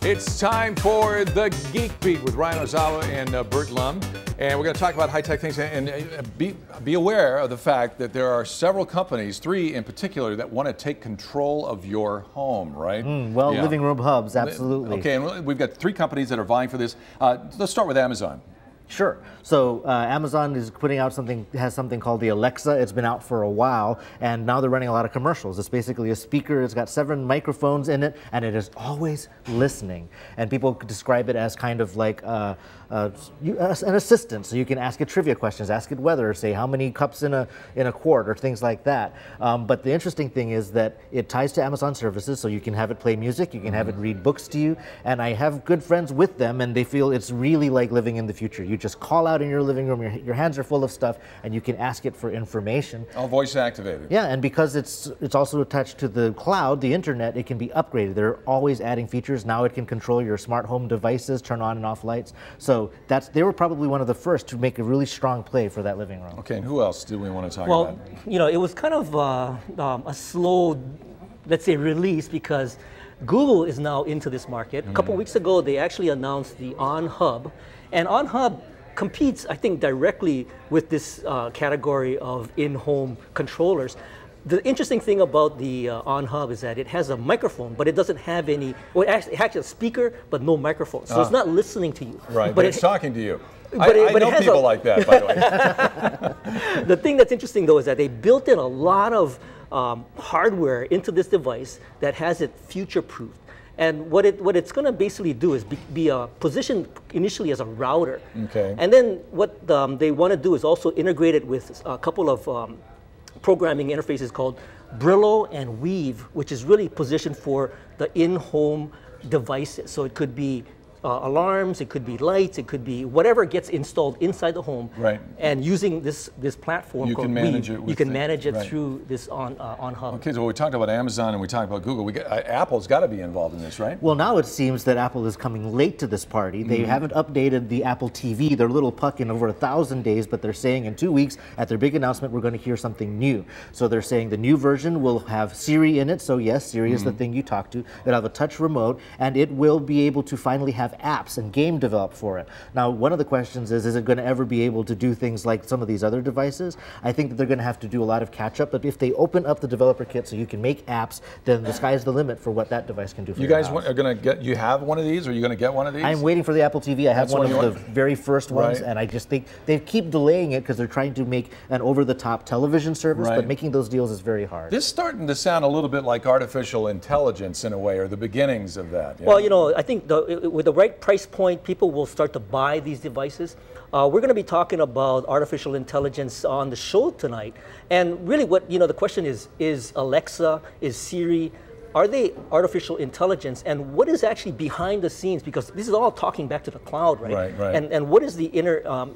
It's time for the Geek Beat with Ryan Ozawa and Burt. And we're going to talk about high-tech things and be aware of the fact that there are several companies, 3 in particular, that want to take control of your home, right? Living room hubs, absolutely. Okay, and we've got 3 companies that are vying for this. Let's start with Amazon. Sure. So Amazon is putting out has something called the Alexa. It's been out for a while, and now they're running a lot of commercials. It's basically a speaker. It's got 7 microphones in it, and it is always listening. And people describe it as kind of like an assistant. So you can ask it trivia questions, ask it weather, say how many cups in a quart, or things like that. But the interesting thing is that it ties to Amazon services, so you can have it play music, you can have it read books to you. And I have good friends with them, and they feel it's really like living in the future. You just call out in your living room, your hands are full of stuff, and you can ask it for information. All voice activated. Yeah, and because it's also attached to the cloud, the internet, it can be upgraded. They're always adding features. Now it can control your smart home devices, turn on and off lights. So they were probably one of the first to make a really strong play for that living room. Okay, and who else do we want to talk about? Well, you know, it was kind of a slow, let's say, release because Google is now into this market. A couple weeks ago, they actually announced the OnHub, and OnHub competes, I think, directly with this category of in-home controllers. The interesting thing about the OnHub is that it has a microphone, but it doesn't have any, well, it has a speaker, but no microphone. So it's not listening to you. Right, but it's talking to you. But I know people like that, by the way. The thing that's interesting, though, is that they built in a lot of hardware into this device that has it future-proofed. And what it's going to basically do is be positioned initially as a router. Okay. And then what they want to do is also integrate it with a couple of programming interfaces called Brillo and Weave, which is really positioned for the in-home devices. So it could be alarms, it could be lights, it could be whatever gets installed inside the home. Right. And using this platform you called can manage Weave, it. you can manage it through this OnHub. Okay, so we talked about Amazon and we talked about Google. Apple's got to be involved in this, right? Well, now it seems that Apple is coming late to this party. They haven't updated the Apple TV, their little puck, in over 1,000 days, but they're saying in 2 weeks, at their big announcement, we're going to hear something new. So they're saying the new version will have Siri in it. So yes, Siri is the thing you talk to. It'll have a touch remote, and it will be able to finally have apps and games developed for it. Now, one of the questions is it going to ever be able to do things like some of these other devices? I think that they're going to have to do a lot of catch-up, but if they open up the developer kit so you can make apps, then the sky's the limit for what that device can do for you your guys house. are going to get, you have one of these, or are you going to get one of these? I'm waiting for the Apple TV. I have one of the very first ones, Right. and I just think they keep delaying it because they're trying to make an over-the-top television service, but making those deals is very hard. This is starting to sound a little bit like artificial intelligence in a way, or the beginnings of that. Well, you know, I think with the right price point, people will start to buy these devices. We're going to be talking about artificial intelligence on the show tonight. And really what, you know, the question is Alexa, is Siri, are they artificial intelligence? And what is actually behind the scenes? Because this is all talking back to the cloud, right? Right. And what is the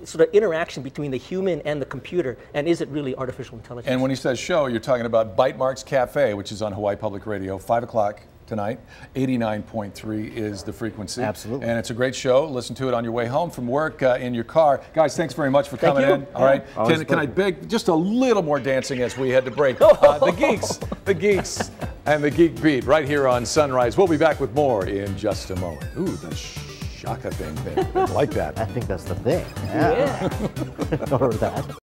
sort of interaction between the human and the computer? And is it really artificial intelligence? And when he says show, you're talking about Bytemarks Cafe, which is on Hawaii Public Radio, 5 o'clock tonight. 89.3 is the frequency. Absolutely. And it's a great show. Listen to it on your way home from work, in your car. Guys, thanks very much for coming in. All right. Can I beg just a little more dancing as we head to break? The Geeks, and the Geek Beat right here on Sunrise. We'll be back with more in just a moment. Ooh, the shaka thing. I like that. I think that's the thing. Yeah. Or that.